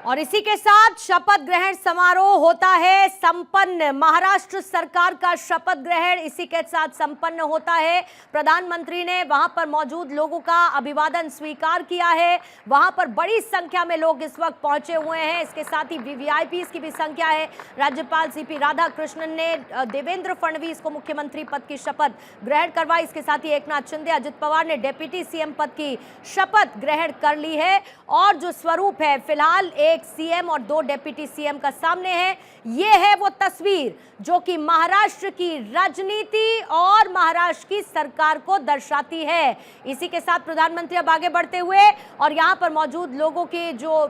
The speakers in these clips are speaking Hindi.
और इसी के साथ शपथ ग्रहण समारोह होता है संपन्न। महाराष्ट्र सरकार का शपथ ग्रहण इसी के साथ संपन्न होता है। प्रधानमंत्री ने वहां पर मौजूद लोगों का अभिवादन स्वीकार किया है। वहां पर बड़ी संख्या में लोग इस वक्त पहुंचे हुए हैं। इसके साथ ही वीवीआईपी की भी संख्या है। राज्यपाल सीपी राधाकृष्णन ने देवेंद्र फडणवीस को मुख्यमंत्री पद की शपथ ग्रहण करवाई। इसके साथ ही एकनाथ शिंदे, अजित पवार ने डिप्टी सीएम पद की शपथ ग्रहण कर ली है। और जो स्वरूप है फिलहाल एक सीएम और 2 डिप्टी सीएम का सामने है। ये है वो तस्वीर जो कि महाराष्ट्र की राजनीति और महाराष्ट्र की सरकार को दर्शाती है। इसी के साथ प्रधानमंत्री अब आगे बढ़ते हुए और यहां पर मौजूद लोगों की जो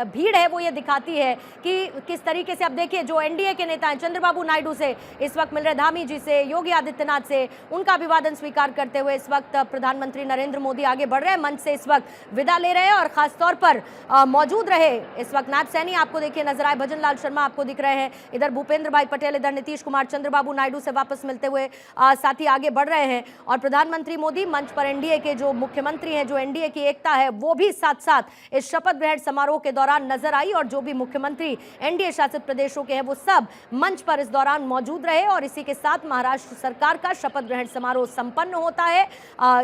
भीड़ है वो ये दिखाती है कि किस तरीके से, अब देखिए जो एनडीए के नेता हैं चंद्रबाबू नायडू से इस वक्त मिल रहे, धामी जी से, योगी आदित्यनाथ से, उनका अभिवादन स्वीकार करते हुए इस वक्त प्रधानमंत्री नरेंद्र मोदी आगे बढ़ रहे हैं। मंच से इस वक्त विदा ले रहे हैं और खासतौर पर मौजूद रहे इस वक्त नाथ सैनी आपको देखिए नजर आए, भजन लाल शर्मा आपको दिख रहे हैं, इधर भूपेंद्र भाई पटेल, इधर नीतीश कुमार चंद्रबाबू नायडू से वापस मिलते हुए साथ ही आगे बढ़ रहे हैं। और प्रधानमंत्री मोदी मंच पर एनडीए के जो मुख्यमंत्री हैं, जो एनडीए की एकता है वो भी साथ साथ इस शपथ ग्रहण समारोह के दौरान नजर आई। और जो भी मुख्यमंत्री एनडीए शासित प्रदेशों के हैं वो सब मंच पर इस दौरान मौजूद रहे। और इसी के साथ महाराष्ट्र सरकार का शपथ ग्रहण समारोह संपन्न होता है।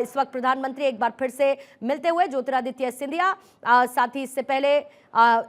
इस वक्त प्रधानमंत्री एक बार फिर से मिलते हुए ज्योतिरादित्य सिंधिया, साथ ही इससे पहले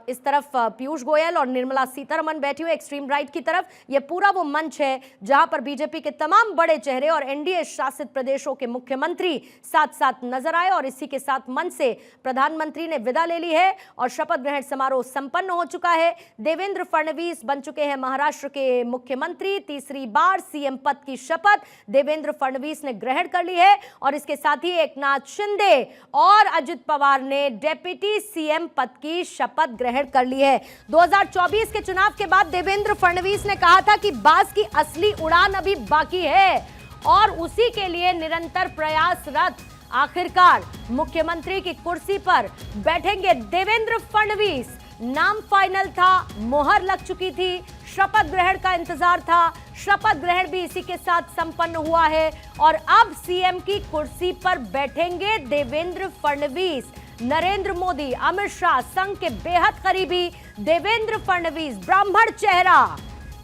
इस तरफ पीयूष गोयल और निर्मला सीतारमण बैठी हुई एक्सट्रीम राइट की तरफ। यह पूरा वो मंच है जहां पर बीजेपी के तमाम बड़े चेहरे और एनडीए शासित प्रदेशों के मुख्यमंत्री साथ साथ नजर आए। और इसी के साथ मंच से प्रधानमंत्री ने विदा ले ली है और शपथ ग्रहण समारोह संपन्न हो चुका है। देवेंद्र फडणवीस बन चुके हैं महाराष्ट्र के मुख्यमंत्री। तीसरी बार सीएम पद की शपथ देवेंद्र फडणवीस ने ग्रहण कर ली है। और इसके साथ ही एकनाथ शिंदे और अजित पवार ने डिप्टी सीएम पद की शपथ ग्रहण कर ली है। 2024 के चुनाव के बाद देवेंद्र फडणवीस ने कहा था कि बास की असली उड़ान अभी बाकी है और उसी के लिए निरंतर प्रयासरत आखिरकार मुख्यमंत्री की कुर्सी पर बैठेंगे देवेंद्र फडणवीस। नाम फाइनल था, मोहर लग चुकी थी, शपथ ग्रहण का इंतजार था, शपथ ग्रहण भी इसी के साथ संपन्न हुआ है। और अब सीएम की कुर्सी पर बैठेंगे देवेंद्र फडणवीस। नरेंद्र मोदी, अमित शाह, संघ के बेहद करीबी देवेंद्र फडणवीस, ब्राह्मण चेहरा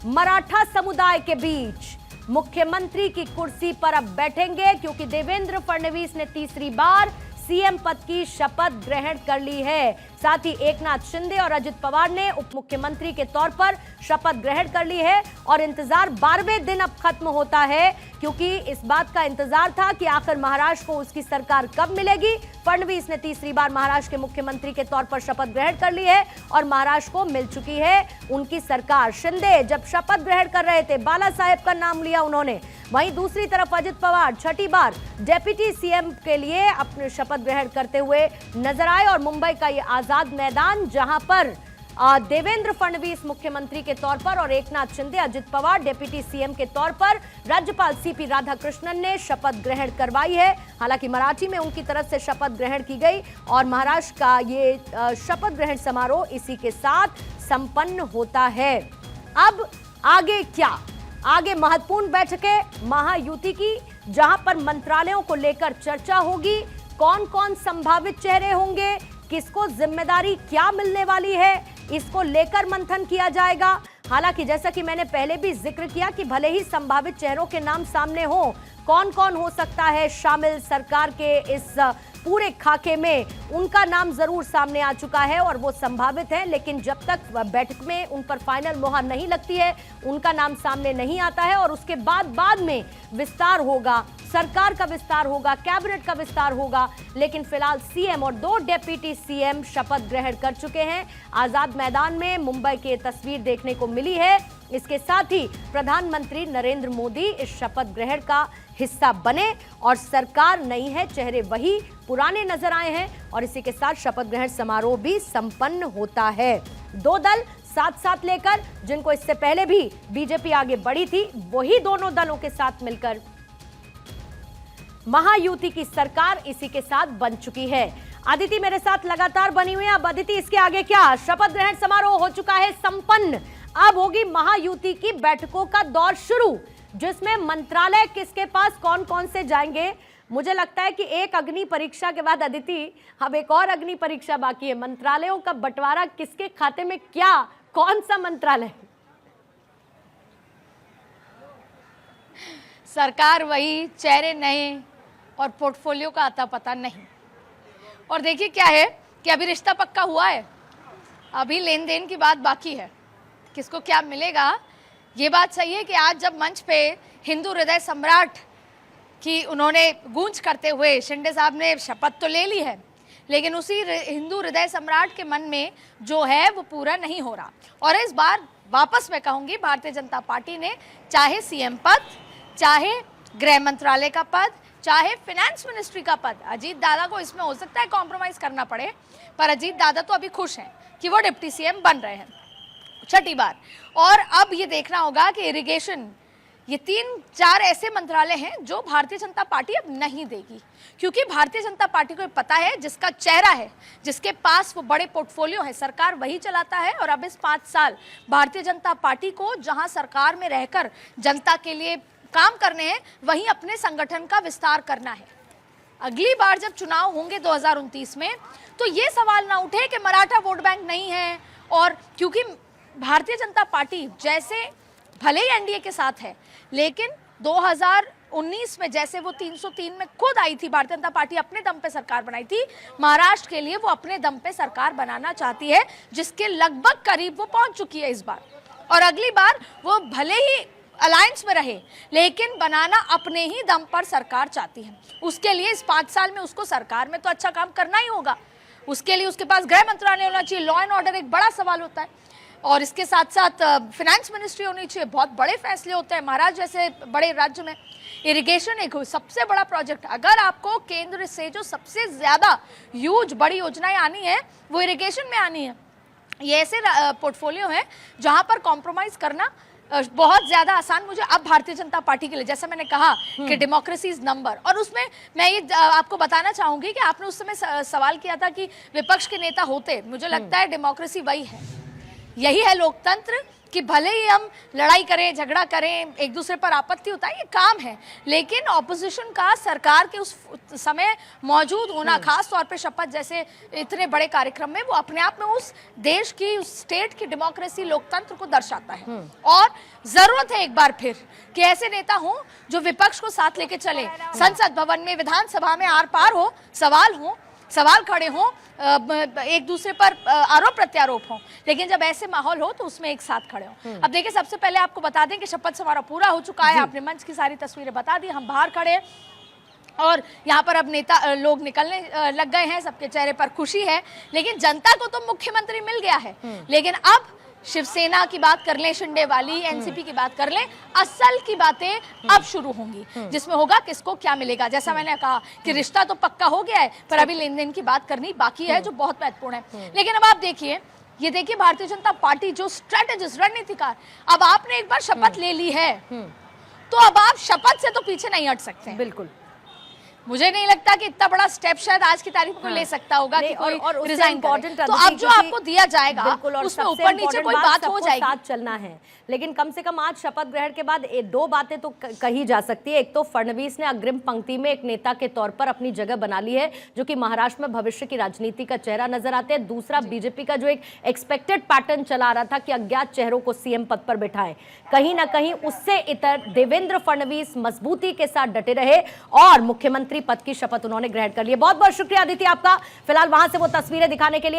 मराठा समुदाय के बीच मुख्यमंत्री की कुर्सी पर अब बैठेंगे, क्योंकि देवेंद्र फडणवीस ने तीसरी बार सीएम पद की शपथ ग्रहण कर ली है। साथ ही एकनाथ शिंदे और अजित पवार ने उप मुख्यमंत्री के तौर पर शपथ ग्रहण कर ली है। और इंतजार 12वें दिन अब खत्म होता है, क्योंकि इस बात का इंतजार था कि आखिर महाराष्ट्र को उसकी सरकार कब मिलेगी। फडणवीस ने तीसरी बार महाराष्ट्र के मुख्यमंत्री के तौर पर शपथ ग्रहण कर ली है और महाराष्ट्र को मिल चुकी है उनकी सरकार। शिंदे जब शपथ ग्रहण कर रहे थे, बाला साहेब का नाम लिया उन्होंने। वहीं दूसरी तरफ अजित पवार छठी बार डिप्टी सीएम के लिए अपने शपथ ग्रहण करते हुए नजर आए। और मुंबई का ये आजाद मैदान जहां पर देवेंद्र फडणवीस मुख्यमंत्री के तौर पर और एकनाथ शिंदे, अजित पवार डिप्टी सीएम के तौर पर राज्यपाल सीपी राधाकृष्णन ने शपथ ग्रहण करवाई है। हालांकि मराठी में उनकी तरफ से शपथ ग्रहण की गई और महाराष्ट्र का ये शपथ ग्रहण समारोह इसी के साथ संपन्न होता है। अब आगे क्या? आगे महत्वपूर्ण बैठकें महायुति की, जहां पर मंत्रालयों को लेकर चर्चा होगी। कौन कौन संभावित चेहरे होंगे, किसको जिम्मेदारी क्या मिलने वाली है, इसको लेकर मंथन किया जाएगा। हालांकि जैसा कि मैंने पहले भी जिक्र किया कि भले ही संभावित चेहरों के नाम सामने हो, कौन कौन हो सकता है शामिल सरकार के इस पूरे खाके में, उनका नाम जरूर सामने आ चुका है और वो संभावित है। लेकिन जब तक बैठक में उन पर फाइनल मोहर नहीं लगती है, उनका नाम सामने नहीं आता है। और उसके बाद में विस्तार होगा, सरकार का विस्तार होगा, कैबिनेट का विस्तार होगा। लेकिन फिलहाल सीएम और 2 डिप्टी सीएम शपथ ग्रहण कर चुके हैं। आजाद मैदान में मुंबई की तस्वीर देखने को मिली है। इसके साथ ही प्रधानमंत्री नरेंद्र मोदी इस शपथ ग्रहण का हिस्सा बने और सरकार नई है, चेहरे वही पुराने नजर आए हैं। और इसी के साथ शपथ ग्रहण समारोह भी संपन्न होता है। 2 दल साथ साथ लेकर, जिनको इससे पहले भी बीजेपी आगे बढ़ी थी, वही दोनों दलों के साथ मिलकर महायुति की सरकार इसी के साथ बन चुकी है। अदिति मेरे साथ लगातार बनी हुई है। अब अदिति, इसके आगे क्या? शपथ ग्रहण समारोह हो चुका है संपन्न। अब होगी महायुति की बैठकों का दौर शुरू, जिसमें मंत्रालय किसके पास कौन कौन से जाएंगे, मुझे लगता है कि एक अग्नि परीक्षा के बाद अदिति अब एक और अग्नि परीक्षा बाकी है। मंत्रालयों का बंटवारा किसके खाते में, क्या, कौन सा मंत्रालय? सरकार वही, चेहरे नए और पोर्टफोलियो का आता पता नहीं। और देखिए क्या है कि अभी रिश्ता पक्का हुआ है, अभी लेन देन की बात बाकी है, किसको क्या मिलेगा। ये बात सही है कि आज जब मंच पे हिंदू हृदय सम्राट की उन्होंने गूंज करते हुए शिंदे साहब ने शपथ तो ले ली है, लेकिन उसी हिंदू हृदय सम्राट के मन में जो है वो पूरा नहीं हो रहा। और इस बार वापस मैं कहूँगी, भारतीय जनता पार्टी ने चाहे सीएम पद, चाहे गृह मंत्रालय का पद, चाहे फाइनेंस मिनिस्ट्री का पद, अजीत दादा को इसमें हो सकता है कॉम्प्रोमाइज करना पड़े, पर अजीत दादा तो अभी खुश हैं कि वो डिप्टी सीएम बन रहे हैं छठी बार। और अब ये देखना होगा कि इरिगेशन, ये 3-4 ऐसे मंत्रालय हैं जो भारतीय जनता पार्टी अब नहीं देगी, क्योंकि भारतीय जनता पार्टी को पता है जिसका चेहरा है, जिसके पास वो बड़े पोर्टफोलियो है, सरकार वही चलाता है। और अब इस 5 साल भारतीय जनता पार्टी को जहां सरकार में रहकर जनता के लिए काम करने हैं, वहीं अपने संगठन का विस्तार करना है। अगली बार जब चुनाव होंगे 2029 में, तो ये सवाल ना उठे कि मराठा वोट बैंक नहीं है। और क्योंकि भारतीय जनता पार्टी जैसे भले ही एनडीए के साथ है, लेकिन 2019 में जैसे वो 303 में खुद आई थी, भारतीय जनता पार्टी अपने दम पे सरकार बनाई थी, महाराष्ट्र के लिए वो अपने दम पे सरकार बनाना चाहती है, जिसके लगभग करीब वो पहुंच चुकी है इस बार। और अगली बार वो भले ही अलायंस में रहे, लेकिन बनाना अपने ही दम पर सरकार चाहती है। उसके लिए इस 5 साल में उसको सरकार में तो अच्छा काम करना ही होगा। उसके लिए उसके पास गृह मंत्रालय होना चाहिए, लॉ एंड ऑर्डर एक बड़ा सवाल होता है, और इसके साथ साथ फाइनेंस मिनिस्ट्री होनी चाहिए, बहुत बड़े फैसले होते हैं महाराष्ट्र जैसे बड़े राज्य में। इरिगेशन एक सबसे बड़ा प्रोजेक्ट, अगर आपको केंद्र से जो सबसे ज्यादा ह्यूज बड़ी योजनाएं आनी है वो इरिगेशन में आनी है। ये ऐसे पोर्टफोलियो है जहां पर कॉम्प्रोमाइज करना बहुत ज्यादा आसान मुझे अब भारतीय जनता पार्टी के लिए, जैसे मैंने कहा कि डेमोक्रेसी इज नंबर। और उसमें मैं ये आपको बताना चाहूंगी कि आपने उस समय सवाल किया था कि विपक्ष के नेता होते, मुझे लगता है डेमोक्रेसी वही है, यही है लोकतंत्र, कि भले ही हम लड़ाई करें, झगड़ा करें, एक दूसरे पर आपत्ति होता है, ये काम है, लेकिन ऑपोजिशन का सरकार के उस समय मौजूद होना, खास तौर पे शपथ जैसे इतने बड़े कार्यक्रम में, वो अपने आप में उस देश की, उस स्टेट की डेमोक्रेसी, लोकतंत्र को दर्शाता है। और जरूरत है एक बार फिर कि ऐसे नेता हों जो विपक्ष को साथ लेके चले, संसद भवन में, विधानसभा में आर पार हो, सवाल खड़े हों, एक दूसरे पर आरोप प्रत्यारोप हो, लेकिन जब ऐसे माहौल हो तो उसमें एक साथ खड़े हो। अब देखिए, सबसे पहले आपको बता दें कि शपथ समारोह पूरा हो चुका है, आपने मंच की सारी तस्वीरें बता दी, हम बाहर खड़े और यहाँ पर अब नेता लोग निकलने लग गए हैं, सबके चेहरे पर खुशी है। लेकिन जनता को तो मुख्यमंत्री मिल गया है, लेकिन अब शिवसेना की बात कर लें, शिंदे वाली, एनसीपी की बात कर लें, असल की बातें अब शुरू होंगी, जिसमें होगा किसको क्या मिलेगा। जैसा मैंने कहा कि रिश्ता तो पक्का हो गया है, पर अभी लेन देन की बात करनी बाकी है, जो बहुत महत्वपूर्ण है। लेकिन अब आप देखिए, ये देखिए भारतीय जनता पार्टी जो स्ट्रेटेजिस्ट, रणनीतिकार, अब आपने एक बार शपथ ले ली है, तो अब आप शपथ से तो पीछे नहीं हट सकते। बिल्कुल, मुझे नहीं लगता कि इतना बड़ा स्टेप शायद आज की तारीख में ले सकता होगा कि कोई रिजाइन करे। तो अब जो आपको दिया जाएगा उसमें ऊपर नीचे कोई बात हो जाएगी, साथ चलना है। लेकिन कम से कम आज शपथ ग्रहण के बाद 2 बातें तो कही जा सकती है। एक तो फडणवीस ने अग्रिम पंक्ति में एक नेता के तौर पर अपनी जगह बना ली है, जो कि महाराष्ट्र में भविष्य की राजनीति का चेहरा नजर आते हैं। दूसरा, बीजेपी का जो एक एक्सपेक्टेड पैटर्न चला रहा था कि अज्ञात चेहरों को सीएम पद पर बिठाएं, कहीं ना कहीं उससे इतर देवेंद्र फडणवीस मजबूती के साथ डटे रहे और मुख्यमंत्री पद की शपथ उन्होंने ग्रहण कर ली। बहुत बहुत शुक्रिया अदिति आपका, फिलहाल वहां से वो तस्वीरें दिखाने के लिए।